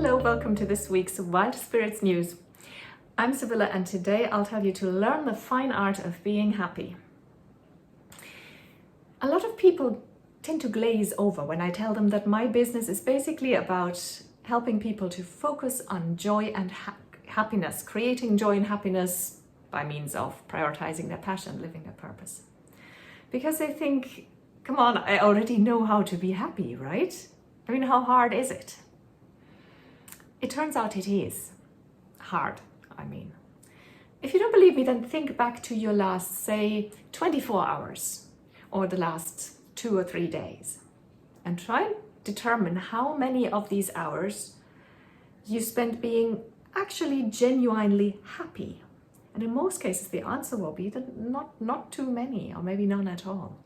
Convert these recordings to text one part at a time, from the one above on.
Hello, welcome to this week's Wild Spirits News. I'm Sibylla and today I'll tell you to learn the fine art of being happy. A lot of people tend to glaze over when I tell them that my business is basically about helping people to focus on joy and happiness, creating joy and happiness by means of prioritizing their passion, living their purpose. Because they think, come on, I already know how to be happy, right? I mean, how hard is it? It turns out it is hard, If you don't believe me, then think back to your last, say, 24 hours or the last 2 or 3 days and try and determine how many of these hours you spent being actually genuinely happy. And in most cases, the answer will be that not too many, or maybe none at all.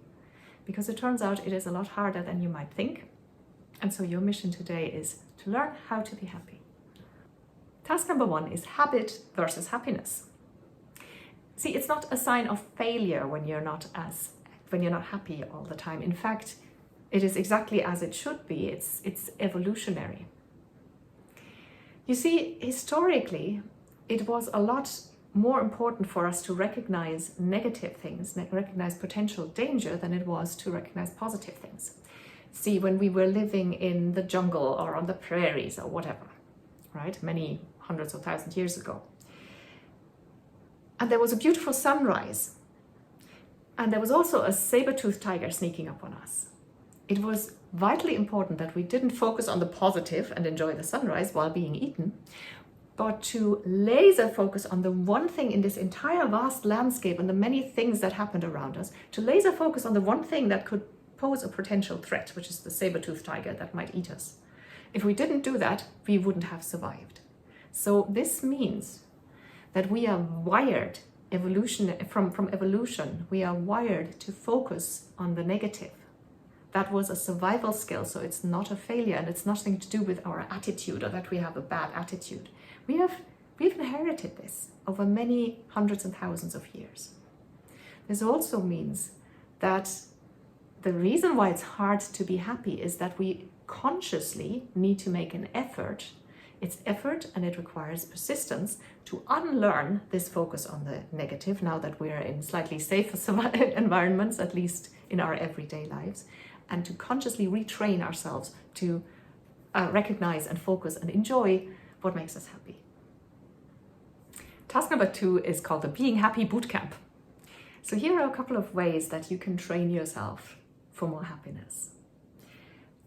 Because it turns out it is a lot harder than you might think. And so your mission today is to learn how to be happy. Task number 1 is habit versus happiness. See, it's not a sign of failure when you're not happy all the time. In fact, it is exactly as it should be. It's evolutionary. You see, historically, it was a lot more important for us to recognize negative things, recognize potential danger, than it was to recognize positive things. See, when we were living in the jungle or on the prairies or whatever, right? Many hundreds of thousands of years ago. And there was a beautiful sunrise. And there was also a saber-toothed tiger sneaking up on us. It was vitally important that we didn't focus on the positive and enjoy the sunrise while being eaten, but to laser focus on the one thing in this entire vast landscape and the many things that happened around us, to laser focus on the one thing that could pose a potential threat, which is the saber-toothed tiger that might eat us. If we didn't do that, we wouldn't have survived. So this means that we are wired, from evolution, we are wired to focus on the negative. That was a survival skill, so it's not a failure, and it's nothing to do with our attitude or that we have a bad attitude. We've inherited this over many hundreds and thousands of years. This also means that the reason why it's hard to be happy is that we consciously need to make an effort. It's effort, and it requires persistence to unlearn this focus on the negative now that we're in slightly safer environments, at least in our everyday lives, and to consciously retrain ourselves to recognize and focus and enjoy what makes us happy. Task number 2 is called the Being Happy Bootcamp. So here are a couple of ways that you can train yourself for more happiness.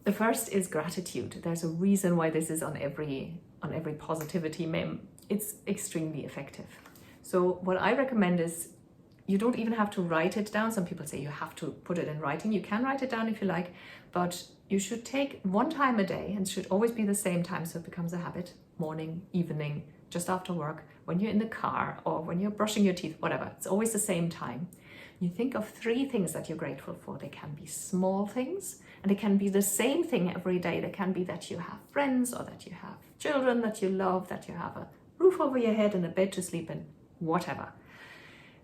The first is gratitude. There's a reason why this is on every positivity meme. It's extremely effective. So what I recommend is you don't even have to write it down. Some people say you have to put it in writing. You can write it down if you like, but you should take one time a day, and it should always be the same time so it becomes a habit. Morning, evening, just after work, when you're in the car or when you're brushing your teeth, whatever. It's always the same time. You think of 3 things that you're grateful for. They can be small things, and it can be the same thing every day. They can be that you have friends, or that you have children that you love, that you have a roof over your head and a bed to sleep in, whatever.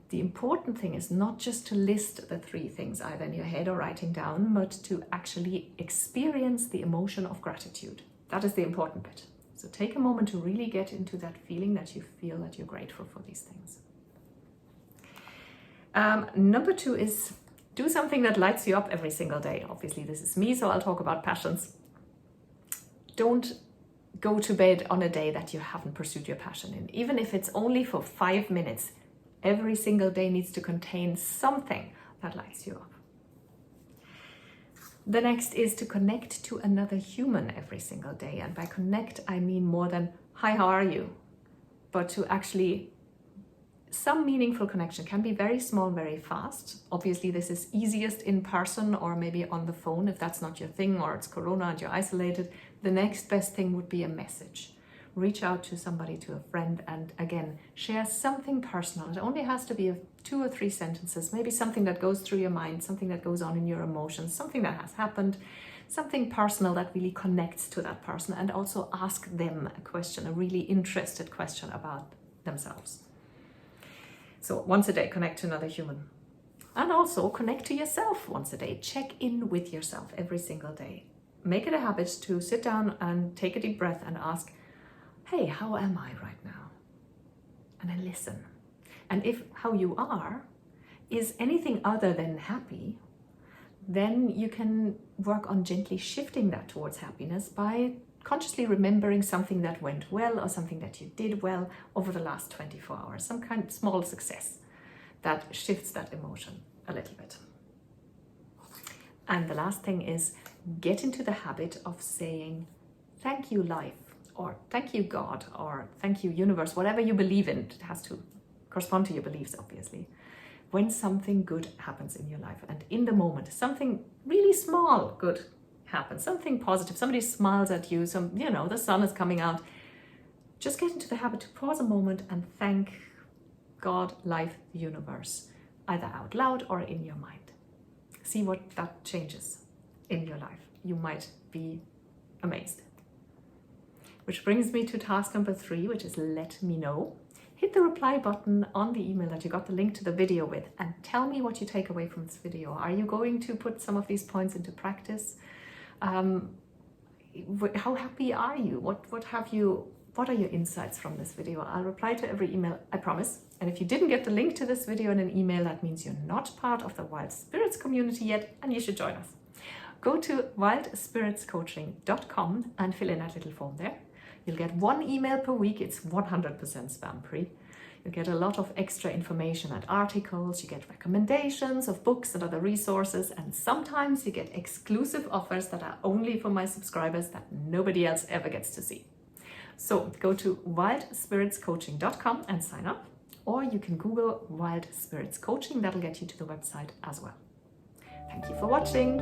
The important thing is not just to list the 3 things either in your head or writing down, but to actually experience the emotion of gratitude. That is the important bit. So take a moment to really get into that feeling that you feel that you're grateful for these things. Number 2 is do something that lights you up every single day. Obviously, this is me, so I'll talk about passions. Don't go to bed on a day that you haven't pursued your passion in. Even if it's only for 5 minutes, every single day needs to contain something that lights you up. The next is to connect to another human every single day. And by connect, I mean more than, hi, how are you? But to actually, some meaningful connection can be very small, very fast. Obviously, this is easiest in person or maybe on the phone if that's not your thing, or it's Corona and you're isolated. The next best thing would be a message. Reach out to somebody, to a friend, and again, share something personal. It only has to be 2 or 3 sentences, maybe something that goes through your mind, something that goes on in your emotions, something that has happened, something personal that really connects to that person, and also ask them a question, a really interested question about themselves. So once a day, connect to another human. And also connect to yourself once a day. Check in with yourself every single day. make it a habit to sit down and take a deep breath and ask, hey, how am I right now? And then listen. And if how you are is anything other than happy, then you can work on gently shifting that towards happiness by consciously remembering something that went well or something that you did well over the last 24 hours, some kind of small success that shifts that emotion a little bit. And the last thing is get into the habit of saying, thank you, life, or thank you, God, or thank you, universe, whatever you believe in. It has to correspond to your beliefs, obviously. When something good happens in your life and in the moment, something really small good happens, something positive, somebody smiles at you, the sun is coming out, just get into the habit to pause a moment and thank God, life, the universe, either out loud or in your mind. See what that changes in your life. You might be amazed. Which brings me to task number 3, which is let me know. Hit the reply button on the email that you got the link to the video with and tell me what you take away from this video. Are you going to put some of these points into practice? How happy are you? What are your insights from this video? I'll reply to every email, I promise. And if you didn't get the link to this video in an email, that means you're not part of the Wild Spirits community yet, and you should join us. Go to wildspiritscoaching.com and fill in that little form there. You'll get 1 email per week. It's 100% spam free. You'll get a lot of extra information and articles. You get recommendations of books and other resources. And sometimes you get exclusive offers that are only for my subscribers that nobody else ever gets to see. So go to wildspiritscoaching.com and sign up. Or you can Google Wild Spirits Coaching. That'll get you to the website as well. Thank you for watching.